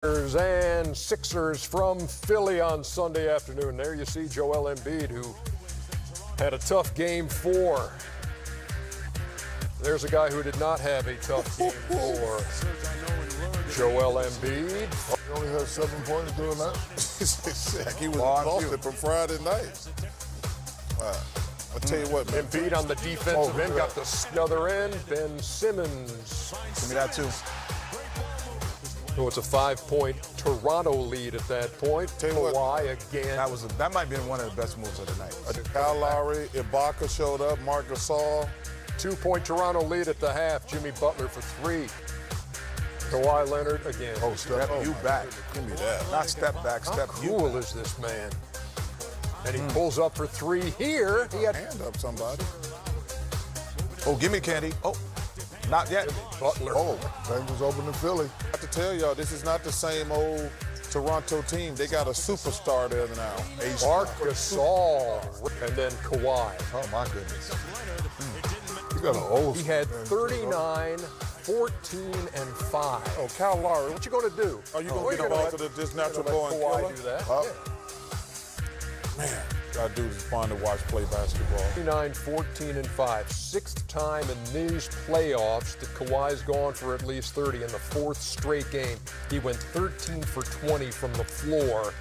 And Sixers from Philly on Sunday afternoon. There you see Joel Embiid, who had a tough game 4. There's a guy who did not have a tough game 4. Joel Embiid. He only had 7 points doing that. He was exhausted from Friday night. I'll tell you what, man. Embiid on the defensive end got the other end. Ben Simmons. Give me that too. So it's a 5-point Toronto lead at that point. Kawhi again. That might have been one of the best moves of the night. Kyle Lowry, Ibaka showed up, Marc Gasol. 2-point Toronto lead at the half. Jimmy Butler for 3. Kawhi Leonard again. Step you back. Give me that. Not step back, How step cool is this man? And he pulls up for 3 here. He had hand up somebody. Oh, give me candy. Oh, not yet. Butler. Oh, things was open in Philly. I have to tell y'all, this is not the same old Toronto team. They got a superstar there now. Marc Gasol. And then Kawhi. Oh, my goodness. You got an old. He had 39, 14, and 5. Oh, Kyle Lowry, What you going to do? are you going to get involved to this natural born Kawhi killer? do that? Man, that dude is fun to watch play basketball. 39, 14, and 5. 6th time in these playoffs that Kawhi's gone for at least 30. In the 4th straight game, he went 13 for 20 from the floor.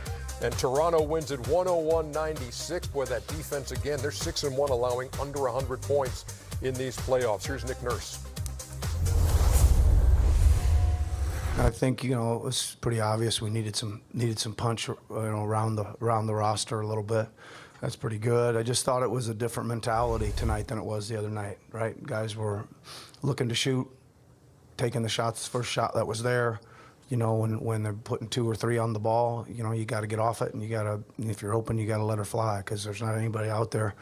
And Toronto wins at 101-96. Boy, that defense again, they're 6-1, allowing under 100 points in these playoffs. Here's Nick Nurse. I think it was pretty obvious we needed some punch, around the roster a little bit. That's pretty good. I just thought it was a different mentality tonight than it was the other night. Right, guys were looking to shoot, taking the shots, first shot that was there. When they're putting 2 or 3 on the ball, you got to get off it, and if you're open, you got to let her fly, because there's not anybody out there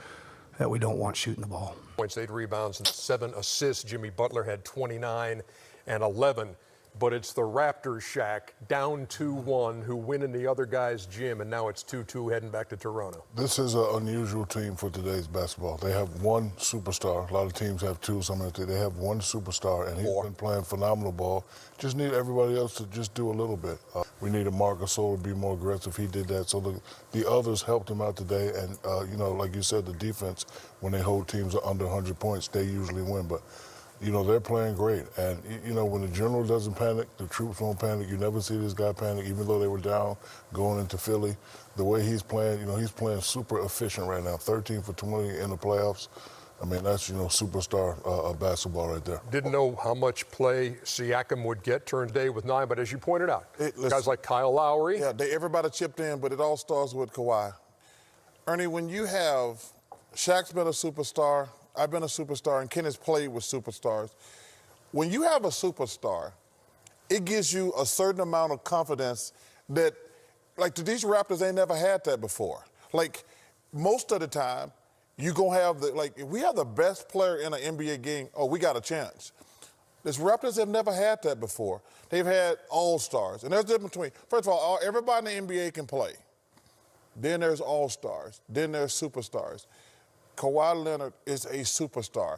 that we don't want shooting the ball. Points, 8 rebounds, and 7 assists. Jimmy Butler had 29 and 11. But it's the Raptors, Shaq, down 2-1, who win in the other guy's gym, and now it's 2-2 heading back to Toronto. This is an unusual team for today's basketball. They have one superstar. A lot of teams have 2, they have one superstar, and he's been playing phenomenal ball. Just need everybody else to just do a little bit. We need a Marc Gasol to be more aggressive. He did that. So the others helped him out today, and, like you said, the defense, when they hold teams under 100 points, they usually win. But they're playing great. And, when the general doesn't panic, the troops won't panic. You never see this guy panic, even though they were down going into Philly. The way he's playing, he's playing super efficient right now. 13 for 20 in the playoffs. I mean, that's, superstar basketball right there. Didn't know how much play Siakam would get, turned day with 9, but as you pointed out, guys like Kyle Lowry. Yeah, everybody chipped in, but it all starts with Kawhi. Ernie, when you have Shaq's been a superstar, I've been a superstar, and Ken has played with superstars. When you have a superstar, it gives you a certain amount of confidence that, these Raptors ain't never had that before. Most of the time, you're going to have if we have the best player in an NBA game, we got a chance. These Raptors have never had that before. They've had all-stars. And there's a difference between, first of all, everybody in the NBA can play. Then there's all-stars. Then there's superstars. Kawhi Leonard is a superstar.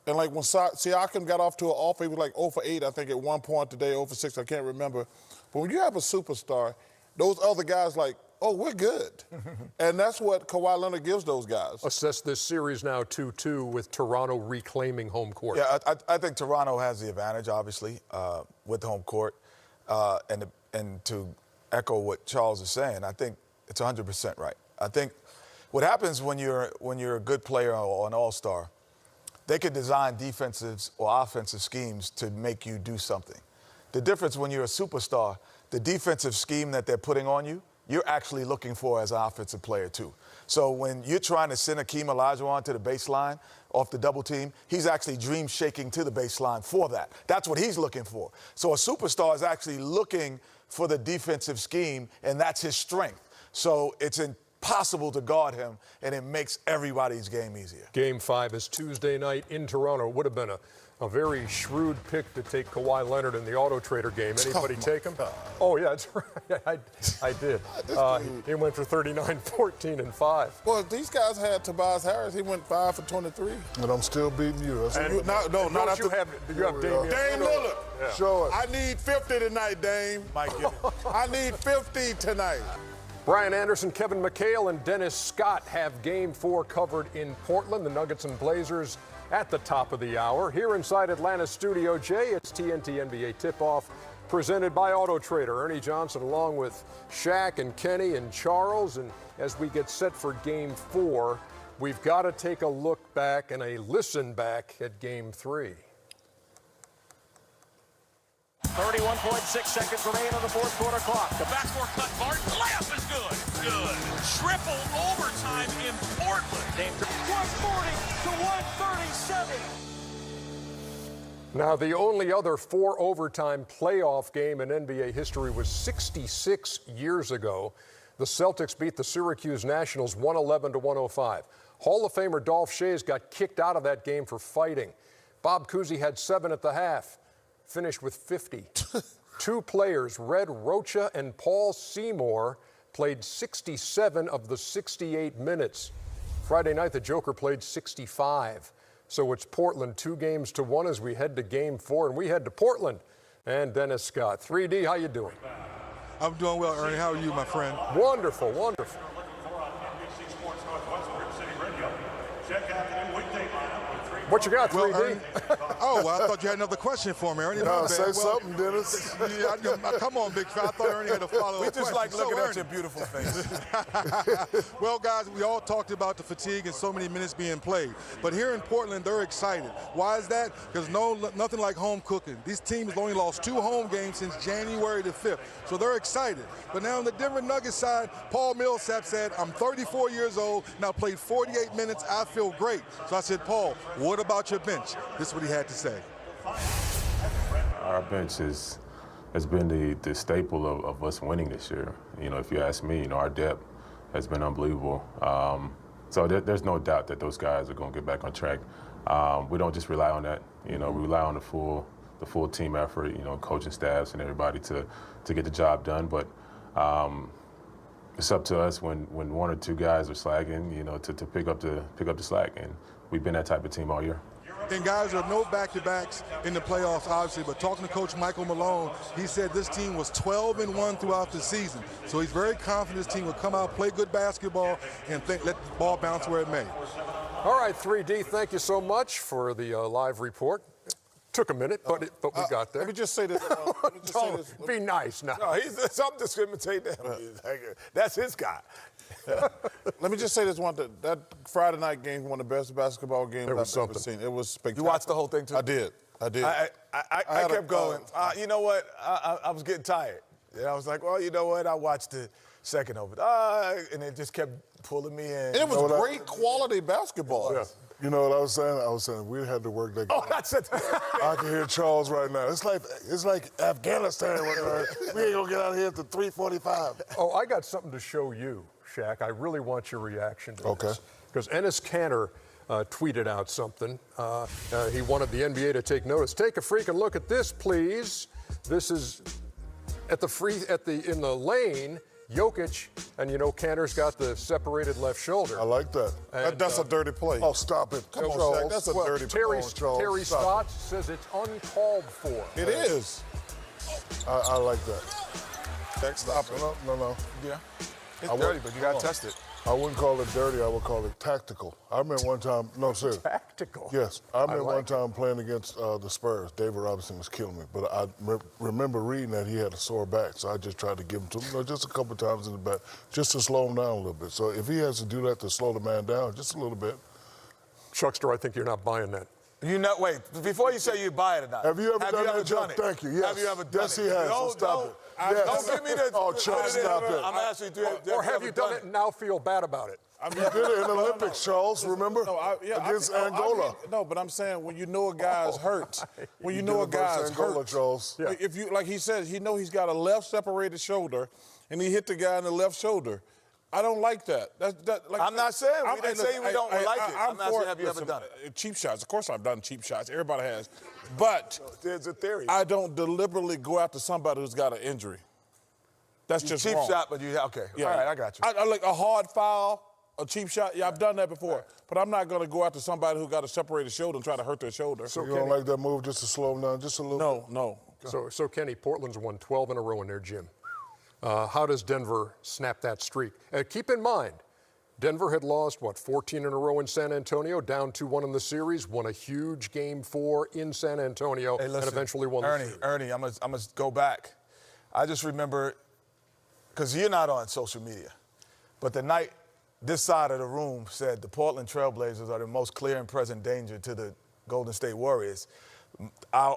And when Siakam got off to an off, he was 0 for 8, I think, at one point today, 0 for 6, I can't remember. But when you have a superstar, those other guys we're good. And that's what Kawhi Leonard gives those guys. Assess this series now 2-2 with Toronto reclaiming home court. Yeah, I think Toronto has the advantage, obviously, with home court. And to echo what Charles is saying, I think it's 100% right. I think what happens when you're a good player or an all-star, they can design defensive or offensive schemes to make you do something. The difference when you're a superstar, the defensive scheme that they're putting on you, you're actually looking for as an offensive player too. So when you're trying to send Akeem Olajuwon to the baseline off the double team, he's actually dream shaking to the baseline for that. That's what he's looking for. So a superstar is actually looking for the defensive scheme, and that's his strength. So it's impossible to guard him, and it makes everybody's game easier. Game 5 is Tuesday night in Toronto. It would have been A very shrewd pick to take Kawhi Leonard in the Auto Trader game. Anybody take him? Oh, yeah, that's right. I did. He went for 39, 14, and 5. Well, these guys had Tobias Harris. He went 5 for 23. And I'm still beating you. You have Dame Lillard. Yeah. Show it. I need 50 tonight, Dame. Mike, get it. I need 50 tonight. Brian Anderson, Kevin McHale, and Dennis Scott have Game 4 covered in Portland. The Nuggets and Blazers at the top of the hour. Here inside Atlanta's Studio J, it's TNT NBA Tip-Off presented by Auto Trader. Ernie Johnson along with Shaq and Kenny and Charles. And as we get set for Game 4, we've got to take a look back and a listen back at Game 3. 31.6 seconds remain on the fourth quarter clock. The backdoor cut, Martin. Layup is good. Good. Triple overtime in Portland. 140 to 137. Now, the only other 4 overtime playoff game in NBA history was 66 years ago. The Celtics beat the Syracuse Nationals 111 to 105. Hall of Famer Dolph Schayes got kicked out of that game for fighting. Bob Cousy had 7 at the half. Finished with 50. 2 players, Red Rocha and Paul Seymour, played 67 of the 68 minutes. Friday night, the Joker played 65. So it's Portland 2-1 as we head to Game 4, and we head to Portland. And Dennis Scott. 3D, how you doing? I'm doing well, Ernie. How are you, my friend? Wonderful, wonderful. What you got, 3D? Ernie, oh, well, I thought you had another question for me, Ernie. No, say something, Dennis. Come on, big fella. I thought Ernie had a follow-up We just question. like looking at your beautiful face. Well, guys, we all talked about the fatigue and so many minutes being played. But here in Portland, they're excited. Why is that? Because nothing like home cooking. These teams only lost 2 home games since January the 5th. So they're excited. But now on the Denver Nuggets side, Paul Millsap said, I'm 34 years old, now played 48 minutes. I feel great. So I said, Paul, what about your bench? This is what he had to say. Our bench has been the staple of us winning this year. You know, if you ask me, our depth has been unbelievable. So there's no doubt that those guys are going to get back on track. We don't just rely on that. We rely on the full team effort. Coaching staffs and everybody to get the job done. But it's up to us when 1 or 2 guys are slacking, to pick up the slack. And we've been that type of team all year. And guys, there are no back-to-backs in the playoffs, obviously, but talking to Coach Michael Malone, he said this team was 12-1 throughout the season. So he's very confident this team will come out, play good basketball, and let the ball bounce where it may. All right, 3D, thank you so much for the live report. Took a minute, but we got there. Let me just say this. Be nice now. No, he's some discriminating. That's his guy. Let me just say this one. That Friday night game, one of the best basketball games I've ever seen. It was spectacular. You watched the whole thing, too? I did. I kept going. You know what? I was getting tired. And I was like, well, you know what? I watched the second over. And it just kept pulling me in. And it was great quality basketball. Yeah. You know what I was saying? I was saying we had to work that game. Oh, that's it. I can hear Charles right now. It's like Afghanistan. We ain't gonna get out of here until 3:45. Oh, I got something to show you, Shaq. I really want your reaction to this. Because Enes Kanter tweeted out something. He wanted the NBA to take notice. Take a freaking look at this, please. This is in the lane. Jokic, and Kanter's got the separated left shoulder. I like that. And, that's a dirty play. Oh, stop it. Come on, Charles. Shaq. That's a dirty play. Terry Stotts says it's uncalled for. It is. I like that. Stop it. No. Yeah. It's dirty, but you got to test it. I wouldn't call it dirty. I would call it tactical. I remember one time. No, seriously. Tactical? Yes. I remember one time playing against the Spurs. David Robinson was killing me. But I remember reading that he had a sore back, so I just tried to give him to him just a couple times in the back, just to slow him down a little bit. So if he has to do that to slow the man down just a little bit. Chuckster, I think you're not buying that. Wait, before you say you buy it or not. Have you ever done that, Chuck? Thank you. Yes. Have you ever done yes, it? Yes, he has. So stop it. Yes. Don't give me the... Oh, Chuck, stop it. I'm asking you, or have you done it and now feel bad about it? I mean, you did it in the Olympics, Charles, remember? Against Angola. No, but I'm saying when you know a guy's hurt, when you know a guy's hurt, Charles. Yeah. If you, like he says, he's got a left separated shoulder, and he hit the guy in the left shoulder. I don't like that. I'm not saying we didn't say we don't like it. I'm not saying have you ever done it. Cheap shots. Of course I've done cheap shots. Everybody has. But there's a theory. I don't deliberately go after somebody who's got an injury. That's just cheap wrong. shot, but okay. Yeah. All right, I got you. I like a hard foul, a cheap shot. Yeah, I've done that before. But I'm not going to go after somebody who got a separated shoulder and try to hurt their shoulder. So you don't like that move just to slow them down just a little bit? No. So Kenny, Portland's won 12 in a row in their gym. How does Denver snap that streak? Keep in mind, Denver had lost, 14 in a row in San Antonio, down 2-1 in the series, won a huge Game 4 in San Antonio, and eventually won the series. Ernie, I'm gonna go back. I just remember, because you're not on social media, but the night this side of the room said the Portland Trailblazers are the most clear and present danger to the Golden State Warriors.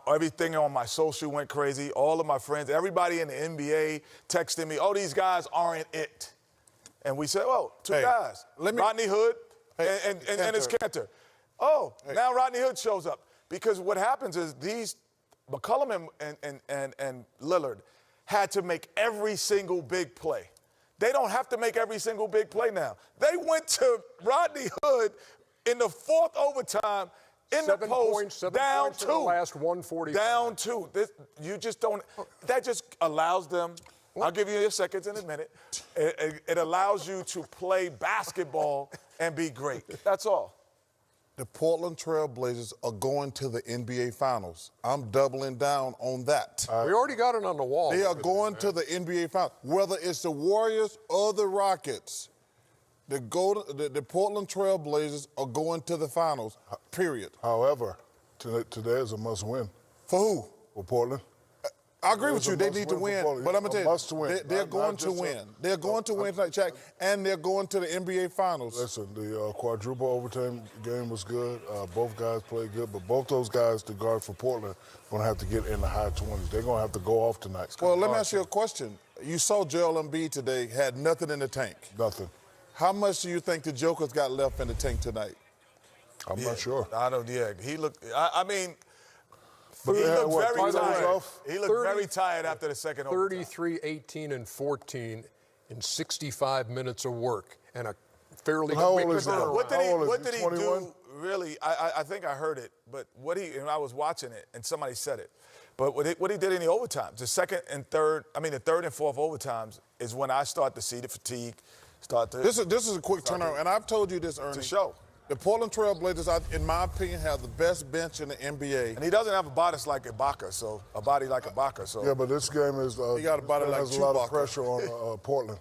Everything on my social went crazy. All of my friends, everybody in the NBA texted me, oh, these guys aren't it. And we said, oh, two guys, Rodney Hood and his Cantor. Oh, now Rodney Hood shows up. Because what happens is these, McCollum and Lillard had to make every single big play. They don't have to make every single big play now. They went to Rodney Hood in the fourth overtime, in the post, down 2. In the last 140. Down 2. You just don't. That just allows them. I'll give you your seconds in a minute. It allows you to play basketball and be great. That's all. The Portland Trail Blazers are going to the NBA Finals. I'm doubling down on that. We already got it on the wall. They are going to the NBA Finals. Whether it's the Warriors or the Rockets, the Portland Trail Blazers are going to the Finals, period. However, today is a must-win. For who? For Portland. I agree with you. They need to win. But I'm going to tell you, they're going to win. They're going to win tonight, Shaq, and they're going to the NBA Finals. Listen, the quadruple overtime game was good. Both guys played good, but both those guys, the guard for Portland, are going to have to get in the high 20s. They're going to have to go off tonight. Well, let me ask you a question. You saw Joel Embiid today, had nothing in the tank. Nothing. How much do you think the Joker's got left in the tank tonight? I'm not sure. I don't, he looked, I mean, but he looked very tired. He looked very tired after the second overtime. 33, 18, and 14 in 65 minutes of work and a fairly How quick old is he? turnaround. What did he 21? do, really? I think I heard it, but and I was watching it, and somebody said it. But what he did in the overtimes, the third and fourth overtimes is when I start to see the fatigue start to. This is a quick turnaround, and I've told you this, Ernie. To show. The Portland Trail Blazers, in my opinion, have the best bench in the NBA. And he doesn't have a body like Ibaka, so. Yeah, but this game is. He got a body like has a lot of pressure on Portland.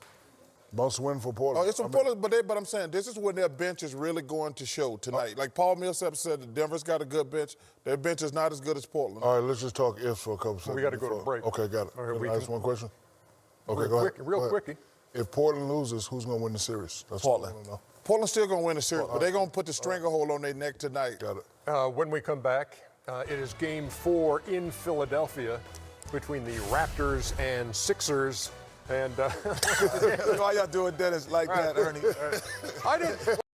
Must win for Portland. Oh, it's Portland, but I'm saying this is when their bench is really going to show tonight. Like Paul Millsap said, that Denver's got a good bench. Their bench is not as good as Portland. All right, let's just talk ifs for a couple seconds. We got to go to break. Okay, got it. All right, Can I ask one question? Okay, go ahead. Real quickie. If Portland loses, who's going to win the series? That's Portland. What I want to know. Portland's still going to win the series, but they're going to put the stranglehold on their neck tonight. Got it. When we come back, it is Game 4 in Philadelphia between the Raptors and Sixers. And why y'all doing Dennis like that, Ernie? I didn't.